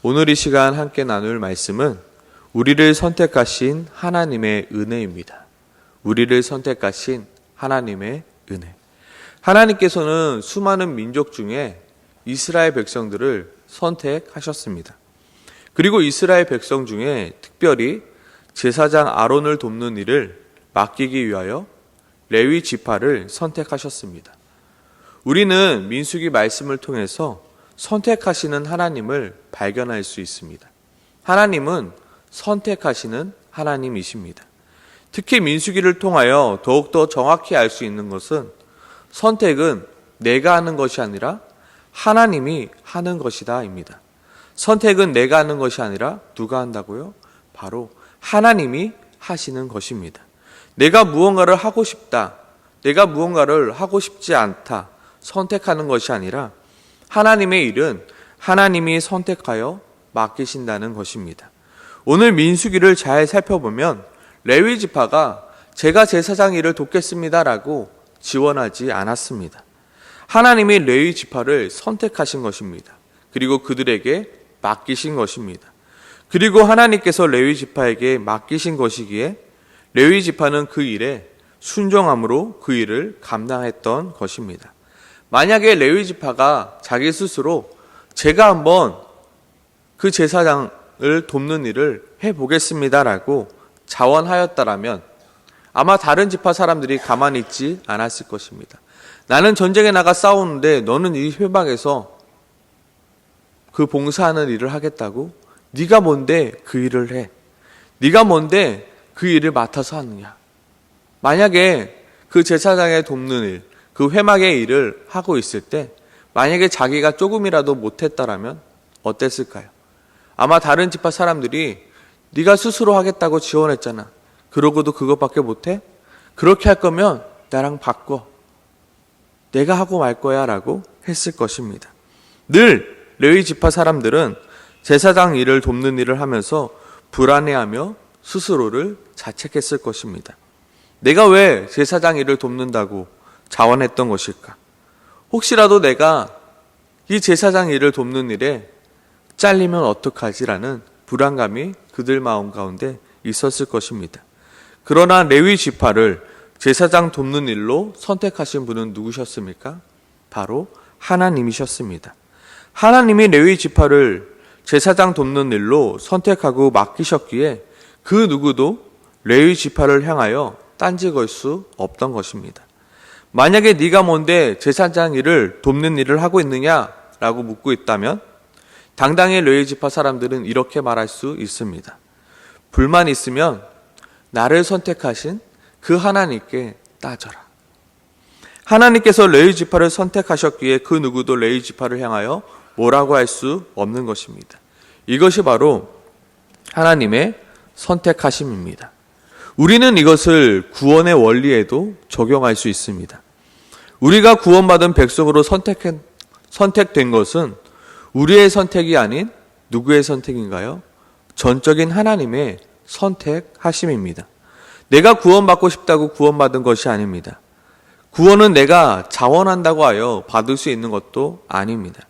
오늘 이 시간 함께 나눌 말씀은 우리를 선택하신 하나님의 은혜입니다. 우리를 선택하신 하나님의 은혜. 하나님께서는 수많은 민족 중에 이스라엘 백성들을 선택하셨습니다. 그리고 이스라엘 백성 중에 특별히 제사장 아론을 돕는 일을 맡기기 위하여 레위 지파를 선택하셨습니다. 우리는 민수기 말씀을 통해서 선택하시는 하나님을 발견할 수 있습니다. 하나님은 선택하시는 하나님이십니다. 특히 민수기를 통하여 더욱더 정확히 알 수 있는 것은 선택은 내가 하는 것이 아니라 하나님이 하는 것이다입니다. 선택은 내가 하는 것이 아니라 누가 한다고요? 바로 하나님이 하시는 것입니다. 내가 무언가를 하고 싶다, 내가 무언가를 하고 싶지 않다 선택하는 것이 아니라 하나님의 일은 하나님이 선택하여 맡기신다는 것입니다. 오늘 민수기를 잘 살펴보면 레위 지파가 제가 제사장 일을 돕겠습니다라고 지원하지 않았습니다. 하나님이 레위 지파를 선택하신 것입니다. 그리고 그들에게 맡기신 것입니다. 그리고 하나님께서 레위 지파에게 맡기신 것이기에 레위 지파는 그 일에 순종함으로 그 일을 감당했던 것입니다. 만약에 레위 지파가 자기 스스로 제가 한번 그 제사장을 돕는 일을 해보겠습니다라고 자원하였다라면 아마 다른 지파 사람들이 가만히 있지 않았을 것입니다. 나는 전쟁에 나가 싸우는데 너는 이 회방에서 그 봉사하는 일을 하겠다고? 네가 뭔데 그 일을 해? 네가 뭔데 그 일을 맡아서 하느냐? 만약에 그 제사장의 돕는 일, 그 회막의 일을 하고 있을 때 만약에 자기가 조금이라도 못했다라면 어땠을까요? 아마 다른 지파 사람들이 네가 스스로 하겠다고 지원했잖아. 그러고도 그것밖에 못해? 그렇게 할 거면 나랑 바꿔. 내가 하고 말 거야 라고 했을 것입니다. 늘 레위 지파 사람들은 제사장 일을 돕는 일을 하면서 불안해하며 스스로를 자책했을 것입니다. 내가 왜 제사장 일을 돕는다고 자원했던 것일까? 혹시라도 내가 이 제사장 일을 돕는 일에 잘리면 어떡하지라는 불안감이 그들 마음 가운데 있었을 것입니다. 그러나 레위 지파를 제사장 돕는 일로 선택하신 분은 누구셨습니까? 바로 하나님이셨습니다. 하나님이 레위 지파를 제사장 돕는 일로 선택하고 맡기셨기에 그 누구도 레위 지파를 향하여 딴지 걸 수 없던 것입니다. 만약에 네가 뭔데 제사장 일을 돕는 일을 하고 있느냐라고 묻고 있다면 당당히 레위 지파 사람들은 이렇게 말할 수 있습니다. 불만 있으면 나를 선택하신 그 하나님께 따져라. 하나님께서 레위 지파를 선택하셨기에 그 누구도 레위 지파를 향하여 뭐라고 할 수 없는 것입니다. 이것이 바로 하나님의 선택하심입니다. 우리는 이것을 구원의 원리에도 적용할 수 있습니다. 우리가 구원받은 백성으로 선택된 것은 우리의 선택이 아닌 누구의 선택인가요? 전적인 하나님의 선택하심입니다. 내가 구원받고 싶다고 구원받은 것이 아닙니다. 구원은 내가 자원한다고 하여 받을 수 있는 것도 아닙니다.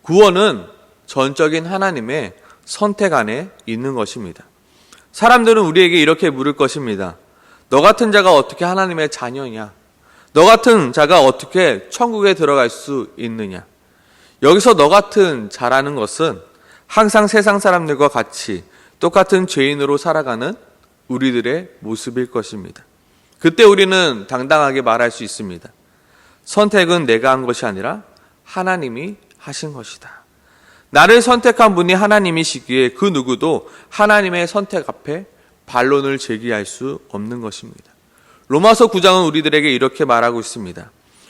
구원은 전적인 하나님의 선택 안에 있는 것입니다. 사람들은 우리에게 이렇게 물을 것입니다. 너 같은 자가 어떻게 하나님의 자녀냐? 너 같은 자가 어떻게 천국에 들어갈 수 있느냐? 여기서 너 같은 자라는 것은 항상 세상 사람들과 같이 똑같은 죄인으로 살아가는 우리들의 모습일 것입니다. 그때 우리는 당당하게 말할 수 있습니다. 선택은 내가 한 것이 아니라 하나님이 하신 것이다. 나를 선택한 분이 하나님이시기에 그 누구도 하나님의 선택 앞에 반론을 제기할 수 없는 것입니다. 로마서 9장은 우리들에게 이렇게 말하고 있습니다.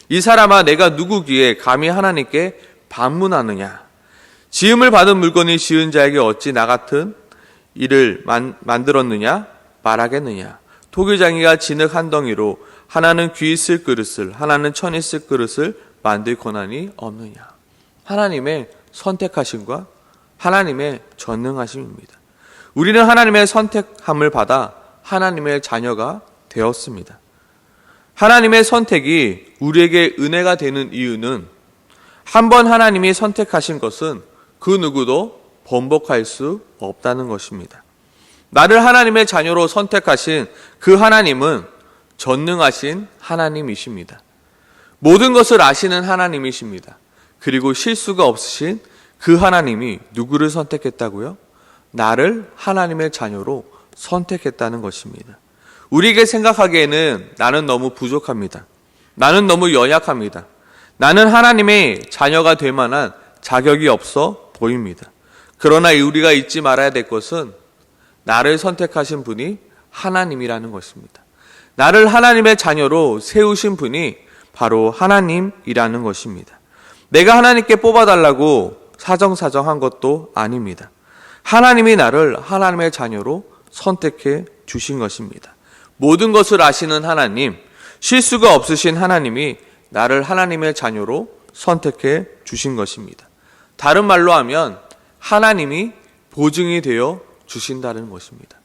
이 사람아 내가 누구기에 감히 하나님께 반문하느냐? 지음을 받은 물건이 지은 자에게 어찌 나 같은 일을 만들었느냐? 말하겠느냐? 토기장이가 진흙 한 덩이로 하나는 귀 있을 그릇을 하나는 천 있을 그릇을 만들 권한이 없느냐? 하나님의 선택하심과 하나님의 전능하심입니다. 우리는 하나님의 선택함을 받아 하나님의 자녀가 되었습니다. 하나님의 선택이 우리에게 은혜가 되는 이유는 한 번 하나님이 선택하신 것은 그 누구도 번복할 수 없다는 것입니다. 나를 하나님의 자녀로 선택하신 그 하나님은 전능하신 하나님이십니다. 모든 것을 아시는 하나님이십니다. 그리고 실수가 없으신 그 하나님이 누구를 선택했다고요? 나를 하나님의 자녀로 선택했다는 것입니다. 우리에게 생각하기에는 나는 너무 부족합니다. 나는 너무 연약합니다. 나는 하나님의 자녀가 될 만한 자격이 없어 보입니다. 그러나 우리가 잊지 말아야 될 것은 나를 선택하신 분이 하나님이라는 것입니다. 나를 하나님의 자녀로 세우신 분이 바로 하나님이라는 것입니다. 내가 하나님께 뽑아달라고 사정사정한 것도 아닙니다. 하나님이 나를 하나님의 자녀로 선택해 주신 것입니다. 모든 것을 아시는 하나님, 실수가 없으신 하나님이 나를 하나님의 자녀로 선택해 주신 것입니다. 다른 말로 하면 하나님이 보증이 되어 주신다는 것입니다.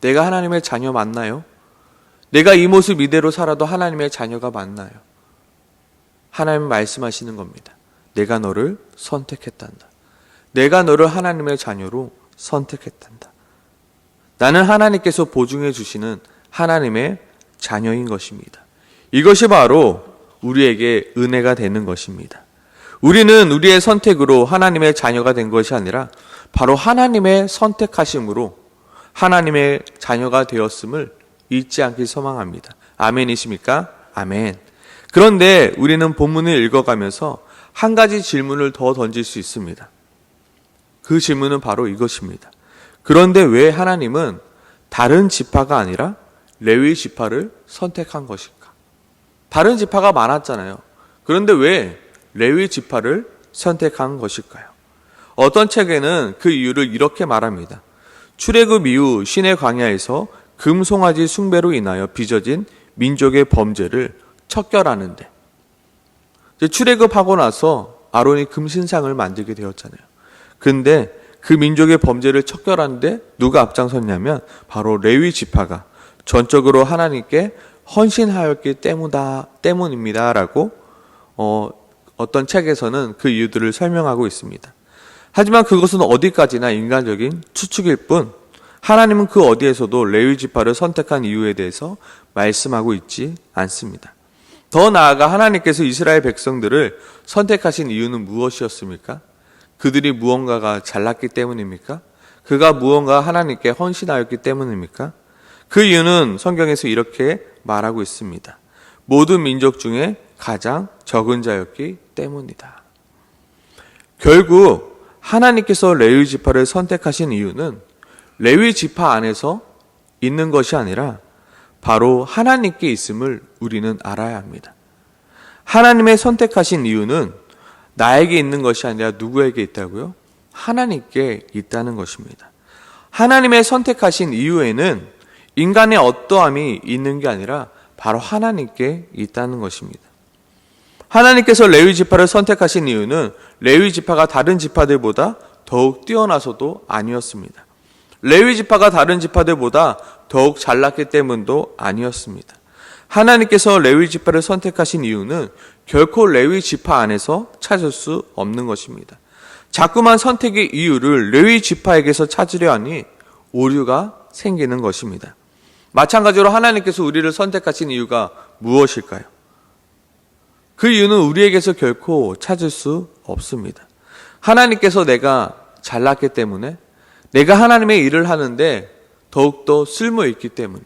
내가 하나님의 자녀 맞나요? 내가 이 모습 이대로 살아도 하나님의 자녀가 맞나요? 하나님 말씀하시는 겁니다. 내가 너를 선택했단다. 내가 너를 하나님의 자녀로 선택했단다. 나는 하나님께서 보증해 주시는 하나님의 자녀인 것입니다. 이것이 바로 우리에게 은혜가 되는 것입니다. 우리는 우리의 선택으로 하나님의 자녀가 된 것이 아니라 바로 하나님의 선택하심으로 하나님의 자녀가 되었음을 잊지 않길 소망합니다. 아멘이십니까? 아멘. 그런데 우리는 본문을 읽어가면서 한 가지 질문을 더 던질 수 있습니다. 그 질문은 바로 이것입니다. 그런데 왜 하나님은 다른 지파가 아니라 레위 지파를 선택한 것일까? 다른 지파가 많았잖아요. 그런데 왜 레위 지파를 선택한 것일까요? 어떤 책에는 그 이유를 이렇게 말합니다. 출애굽 이후 시내 광야에서 금송아지 숭배로 인하여 빚어진 민족의 범죄를 척결하는데, 출애굽하고 나서 아론이 금신상을 만들게 되었잖아요. 근데 그 민족의 범죄를 척결하는데 누가 앞장섰냐면 바로 레위 지파가 전적으로 하나님께 헌신하였기 때문입니다라고 어떤 책에서는 그 이유들을 설명하고 있습니다. 하지만 그것은 어디까지나 인간적인 추측일 뿐 하나님은 그 어디에서도 레위 지파를 선택한 이유에 대해서 말씀하고 있지 않습니다. 더 나아가 하나님께서 이스라엘 백성들을 선택하신 이유는 무엇이었습니까? 그들이 무언가가 잘났기 때문입니까? 그가 무언가 하나님께 헌신하였기 때문입니까? 그 이유는 성경에서 이렇게 말하고 있습니다. 모든 민족 중에 가장 적은 자였기 때문이다. 결국 하나님께서 레위 지파를 선택하신 이유는 레위 지파 안에서 있는 것이 아니라 바로 하나님께 있음을 우리는 알아야 합니다. 하나님의 선택하신 이유는 나에게 있는 것이 아니라 누구에게 있다고요? 하나님께 있다는 것입니다. 하나님의 선택하신 이유에는 인간의 어떠함이 있는 게 아니라 바로 하나님께 있다는 것입니다. 하나님께서 레위 지파를 선택하신 이유는 레위 지파가 다른 지파들보다 더욱 뛰어나서도 아니었습니다. 레위 지파가 다른 지파들보다 더욱 잘났기 때문도 아니었습니다. 하나님께서 레위 지파를 선택하신 이유는 결코 레위 지파 안에서 찾을 수 없는 것입니다. 자꾸만 선택의 이유를 레위 지파에게서 찾으려 하니 오류가 생기는 것입니다. 마찬가지로 하나님께서 우리를 선택하신 이유가 무엇일까요? 그 이유는 우리에게서 결코 찾을 수 없습니다. 하나님께서 내가 잘났기 때문에, 내가 하나님의 일을 하는데 더욱더 쓸모있기 때문에,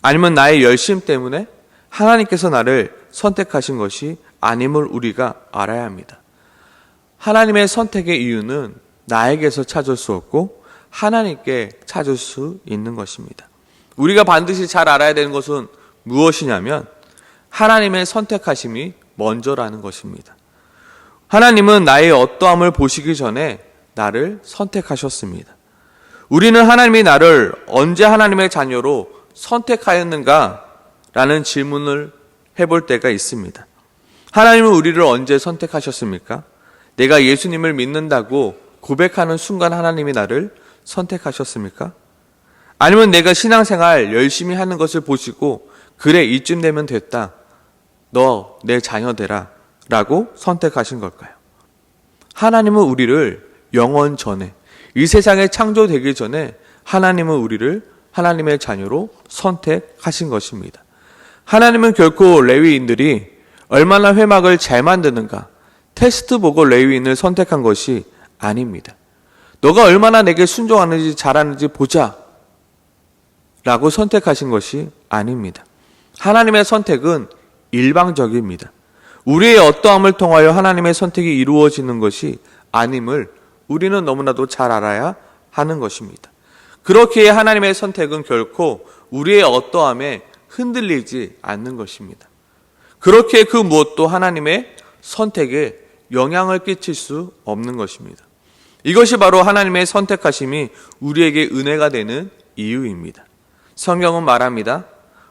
아니면 나의 열심 때문에 하나님께서 나를 선택하신 것이 아님을 우리가 알아야 합니다. 하나님의 선택의 이유는 나에게서 찾을 수 없고 하나님께 찾을 수 있는 것입니다. 우리가 반드시 잘 알아야 되는 것은 무엇이냐면 하나님의 선택하심이 먼저라는 것입니다. 하나님은 나의 어떠함을 보시기 전에 나를 선택하셨습니다. 우리는 하나님이 나를 언제 하나님의 자녀로 선택하였는가? 라는 질문을 해볼 때가 있습니다. 하나님은 우리를 언제 선택하셨습니까? 내가 예수님을 믿는다고 고백하는 순간 하나님이 나를 선택하셨습니까? 아니면 내가 신앙생활 열심히 하는 것을 보시고 그래 이쯤 되면 됐다, 너 내 자녀 되라 라고 선택하신 걸까요? 하나님은 우리를 영원 전에 이 세상에 창조되기 전에 하나님은 우리를 하나님의 자녀로 선택하신 것입니다. 하나님은 결코 레위인들이 얼마나 회막을 잘 만드는가 테스트 보고 레위인을 선택한 것이 아닙니다. 너가 얼마나 내게 순종하는지 잘하는지 보자 라고 선택하신 것이 아닙니다. 하나님의 선택은 일방적입니다. 우리의 어떠함을 통하여 하나님의 선택이 이루어지는 것이 아님을 우리는 너무나도 잘 알아야 하는 것입니다. 그렇기에 하나님의 선택은 결코 우리의 어떠함에 흔들리지 않는 것입니다. 그렇기에 그 무엇도 하나님의 선택에 영향을 끼칠 수 없는 것입니다. 이것이 바로 하나님의 선택하심이 우리에게 은혜가 되는 이유입니다. 성경은 말합니다.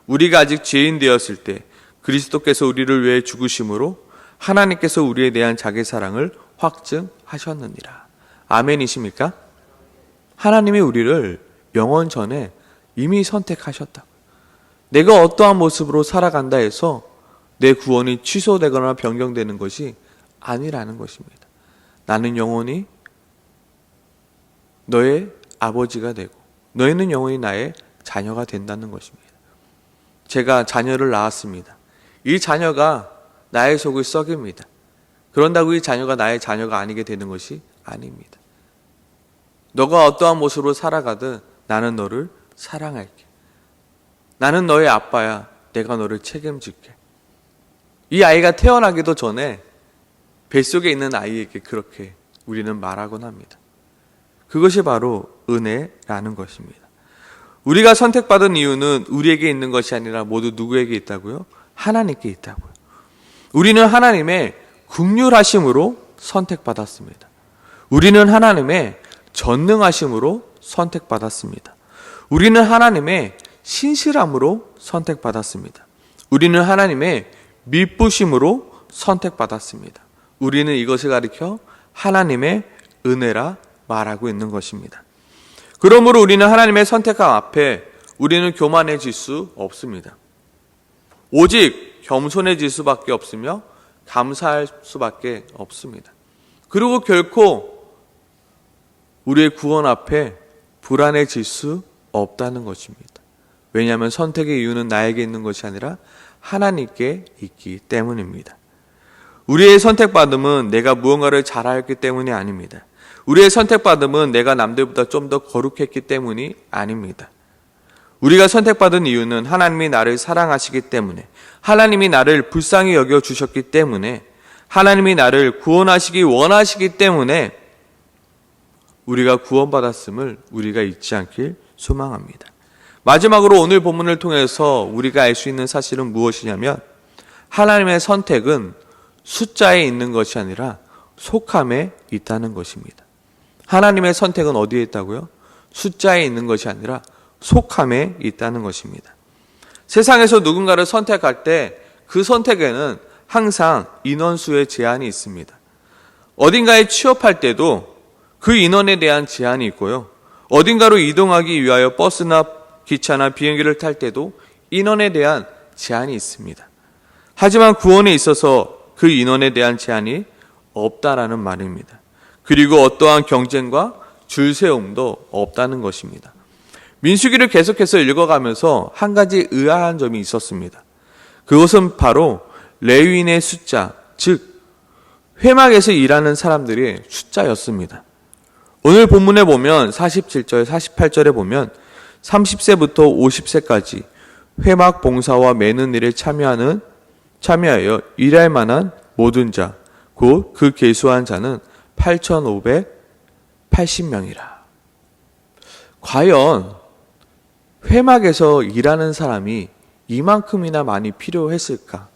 우리가 아직 죄인 되었을 때 그리스도께서 우리를 위해 죽으심으로 하나님께서 우리에 대한 자기 사랑을 확증하셨느니라. 아멘이십니까? 하나님이 우리를 영원 전에 이미 선택하셨다. 내가 어떠한 모습으로 살아간다 해서 내 구원이 취소되거나 변경되는 것이 아니라는 것입니다. 나는 영원히 너의 아버지가 되고 너희는 영원히 나의 자녀가 된다는 것입니다. 제가 자녀를 낳았습니다. 이 자녀가 나의 속을 썩입니다. 그런다고 이 자녀가 나의 자녀가 아니게 되는 것이 아닙니다. 너가 어떠한 모습으로 살아가든 나는 너를 사랑할게. 나는 너의 아빠야. 내가 너를 책임질게. 이 아이가 태어나기도 전에 뱃속에 있는 아이에게 그렇게 우리는 말하곤 합니다. 그것이 바로 은혜라는 것입니다. 우리가 선택받은 이유는 우리에게 있는 것이 아니라 모두 누구에게 있다고요? 하나님께 있다고요. 우리는 하나님의 긍휼하심으로 선택받았습니다. 우리는 하나님의 전능하심으로 선택받았습니다. 우리는 하나님의 신실함으로 선택받았습니다. 우리는 하나님의 미쁘심으로 선택받았습니다. 우리는 이것을 가리켜 하나님의 은혜라 말하고 있는 것입니다. 그러므로 우리는 하나님의 선택함 앞에 우리는 교만해질 수 없습니다. 오직 겸손해질 수밖에 없으며 감사할 수밖에 없습니다. 그리고 결코 우리의 구원 앞에 불안해질 수 없다는 것입니다. 왜냐하면 선택의 이유는 나에게 있는 것이 아니라 하나님께 있기 때문입니다. 우리의 선택받음은 내가 무언가를 잘하였기 때문이 아닙니다. 우리의 선택받음은 내가 남들보다 좀 더 거룩했기 때문이 아닙니다. 우리가 선택받은 이유는 하나님이 나를 사랑하시기 때문에, 하나님이 나를 불쌍히 여겨주셨기 때문에, 하나님이 나를 구원하시기 원하시기 때문에 우리가 구원받았음을 우리가 잊지 않길 소망합니다. 마지막으로 오늘 본문을 통해서 우리가 알 수 있는 사실은 무엇이냐면 하나님의 선택은 숫자에 있는 것이 아니라 속함에 있다는 것입니다. 하나님의 선택은 어디에 있다고요? 숫자에 있는 것이 아니라 속함에 있다는 것입니다. 세상에서 누군가를 선택할 때 그 선택에는 항상 인원수의 제한이 있습니다. 어딘가에 취업할 때도 그 인원에 대한 제한이 있고요. 어딘가로 이동하기 위하여 버스나 기차나 비행기를 탈 때도 인원에 대한 제한이 있습니다. 하지만 구원에 있어서 그 인원에 대한 제한이 없다라는 말입니다. 그리고 어떠한 경쟁과 줄세움도 없다는 것입니다. 민수기를 계속해서 읽어가면서 한 가지 의아한 점이 있었습니다. 그것은 바로 레위인의 숫자, 즉 회막에서 일하는 사람들의 숫자였습니다. 오늘 본문에 보면 47절, 48절에 보면 30세부터 50세까지 회막 봉사와 매는 일에 참여하여 일할 만한 모든 자, 곧 그 계수한 자는 8,580명이라. 과연 회막에서 일하는 사람이 이만큼이나 많이 필요했을까?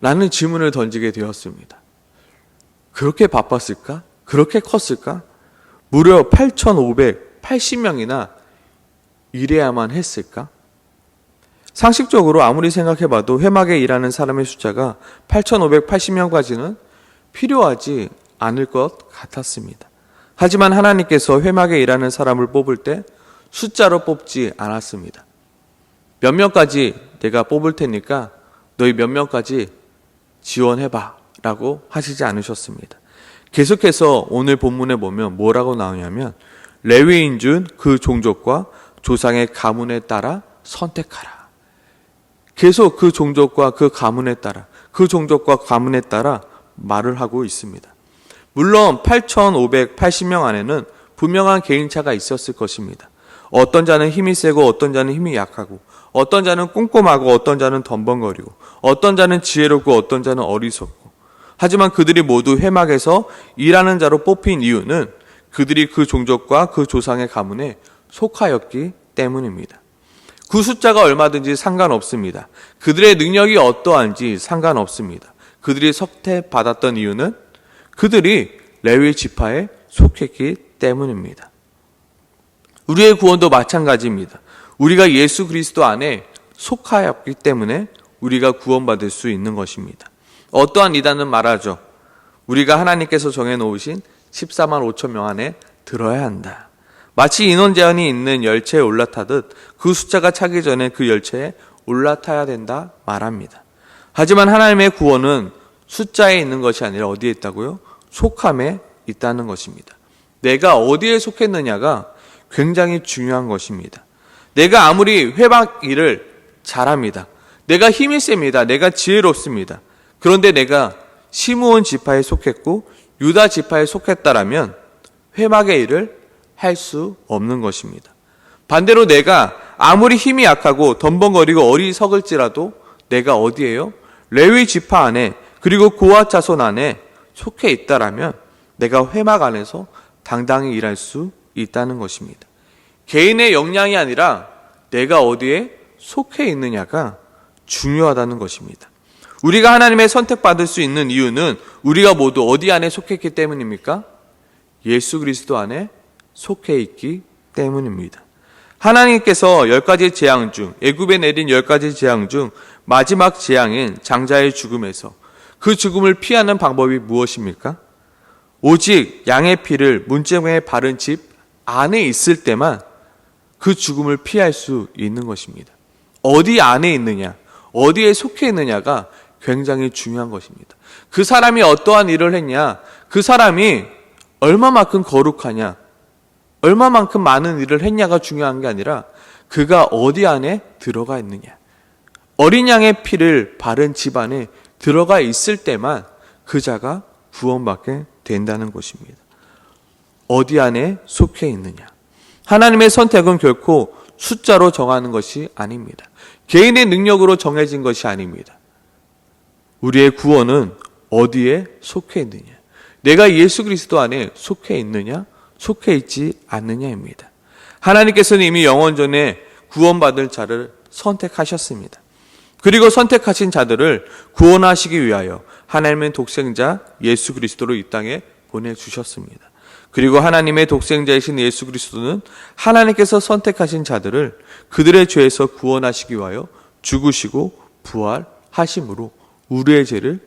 라는 질문을 던지게 되었습니다. 그렇게 바빴을까? 그렇게 컸을까? 무려 8,580명이나 일해야만 했을까? 상식적으로 아무리 생각해봐도 회막에 일하는 사람의 숫자가 8,580명까지는 필요하지 않을 것 같았습니다. 하지만 하나님께서 회막에 일하는 사람을 뽑을 때 숫자로 뽑지 않았습니다. 몇 명까지 내가 뽑을 테니까 너희 몇 명까지 지원해봐 라고 하시지 않으셨습니다. 계속해서 오늘 본문에 보면 뭐라고 나오냐면 레위인 중 그 종족과 조상의 가문에 따라 선택하라. 계속 그 종족과 그 가문에 따라, 그 종족과 가문에 따라 말을 하고 있습니다. 물론 8,580명 안에는 분명한 개인차가 있었을 것입니다. 어떤 자는 힘이 세고 어떤 자는 힘이 약하고, 어떤 자는 꼼꼼하고 어떤 자는 덤벙거리고, 어떤 자는 지혜롭고 어떤 자는 어리석고. 하지만 그들이 모두 회막에서 일하는 자로 뽑힌 이유는 그들이 그 종족과 그 조상의 가문에 속하였기 때문입니다. 그 숫자가 얼마든지 상관없습니다. 그들의 능력이 어떠한지 상관없습니다. 그들이 선택받았던 이유는 그들이 레위 지파에 속했기 때문입니다. 우리의 구원도 마찬가지입니다. 우리가 예수 그리스도 안에 속하였기 때문에 우리가 구원받을 수 있는 것입니다. 어떠한 이단은 말하죠. 우리가 하나님께서 정해놓으신 14만 5천 명 안에 들어야 한다. 마치 인원 제한이 있는 열차에 올라타듯 그 숫자가 차기 전에 그 열차에 올라타야 된다 말합니다. 하지만 하나님의 구원은 숫자에 있는 것이 아니라 어디에 있다고요? 속함에 있다는 것입니다. 내가 어디에 속했느냐가 굉장히 중요한 것입니다. 내가 아무리 회막 일을 잘합니다. 내가 힘이 셉니다. 내가 지혜롭습니다. 그런데 내가 시므온 지파에 속했고 유다 지파에 속했다라면 회막의 일을 할 수 없는 것입니다. 반대로 내가 아무리 힘이 약하고 덤벙거리고 어리석을지라도 내가 어디에요? 레위 지파 안에 그리고 고핫 자손 안에 속해 있다라면 내가 회막 안에서 당당히 일할 수 있다는 것입니다. 개인의 역량이 아니라 내가 어디에 속해 있느냐가 중요하다는 것입니다. 우리가 하나님의 선택받을 수 있는 이유는 우리가 모두 어디 안에 속했기 때문입니까? 예수 그리스도 안에 속해 있기 때문입니다. 하나님께서 10가지 재앙 중, 애굽에 내린 10가지 재앙 중 마지막 재앙인 장자의 죽음에서 그 죽음을 피하는 방법이 무엇입니까? 오직 양의 피를 문지방에 바른 집 안에 있을 때만 그 죽음을 피할 수 있는 것입니다. 어디 안에 있느냐, 어디에 속해 있느냐가 굉장히 중요한 것입니다. 그 사람이 어떠한 일을 했냐, 그 사람이 얼마만큼 거룩하냐, 얼마만큼 많은 일을 했냐가 중요한 게 아니라 그가 어디 안에 들어가 있느냐. 어린 양의 피를 바른 집 안에 들어가 있을 때만 그 자가 구원받게 된다는 것입니다. 어디 안에 속해 있느냐. 하나님의 선택은 결코 숫자로 정하는 것이 아닙니다. 개인의 능력으로 정해진 것이 아닙니다. 우리의 구원은 어디에 속해 있느냐. 내가 예수 그리스도 안에 속해 있느냐, 속해 있지 않느냐입니다. 하나님께서는 이미 영원 전에 구원받을 자를 선택하셨습니다. 그리고 선택하신 자들을 구원하시기 위하여 하나님의 독생자 예수 그리스도를 이 땅에 보내주셨습니다. 그리고 하나님의 독생자이신 예수 그리스도는 하나님께서 선택하신 자들을 그들의 죄에서 구원하시기 위하여 죽으시고 부활하심으로 우리의 죄를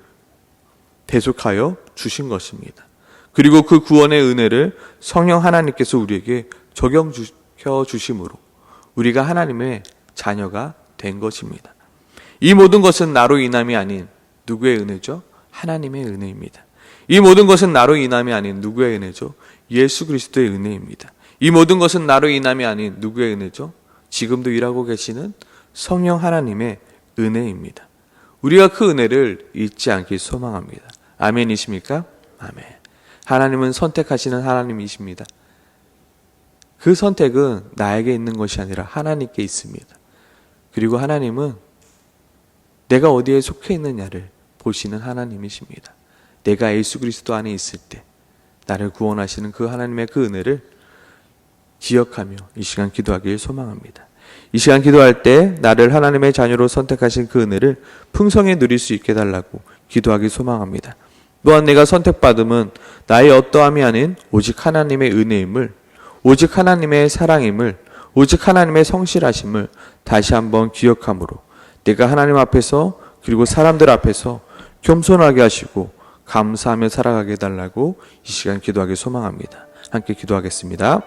대속하여 주신 것입니다. 그리고 그 구원의 은혜를 성령 하나님께서 우리에게 적용시켜 주심으로 우리가 하나님의 자녀가 된 것입니다. 이 모든 것은 나로 인함이 아닌 누구의 은혜죠? 하나님의 은혜입니다. 이 모든 것은 나로 인함이 아닌 누구의 은혜죠? 예수 그리스도의 은혜입니다. 이 모든 것은 나로 인함이 아닌 누구의 은혜죠? 지금도 일하고 계시는 성령 하나님의 은혜입니다. 우리가 그 은혜를 잊지 않길 소망합니다. 아멘이십니까? 아멘. 하나님은 선택하시는 하나님이십니다. 그 선택은 나에게 있는 것이 아니라 하나님께 있습니다. 그리고 하나님은 내가 어디에 속해 있느냐를 보시는 하나님이십니다. 내가 예수 그리스도 안에 있을 때 나를 구원하시는 그 하나님의 그 은혜를 기억하며 이 시간 기도하길 소망합니다. 이 시간 기도할 때 나를 하나님의 자녀로 선택하신 그 은혜를 풍성히 누릴 수 있게 해달라고 기도하길 소망합니다. 또한 내가 선택받음은 나의 어떠함이 아닌 오직 하나님의 은혜임을, 오직 하나님의 사랑임을, 오직 하나님의 성실하심을 다시 한번 기억함으로 내가 하나님 앞에서 그리고 사람들 앞에서 겸손하게 하시고 감사하며 살아가게 해달라고 이 시간 기도하길 소망합니다. 함께 기도하겠습니다.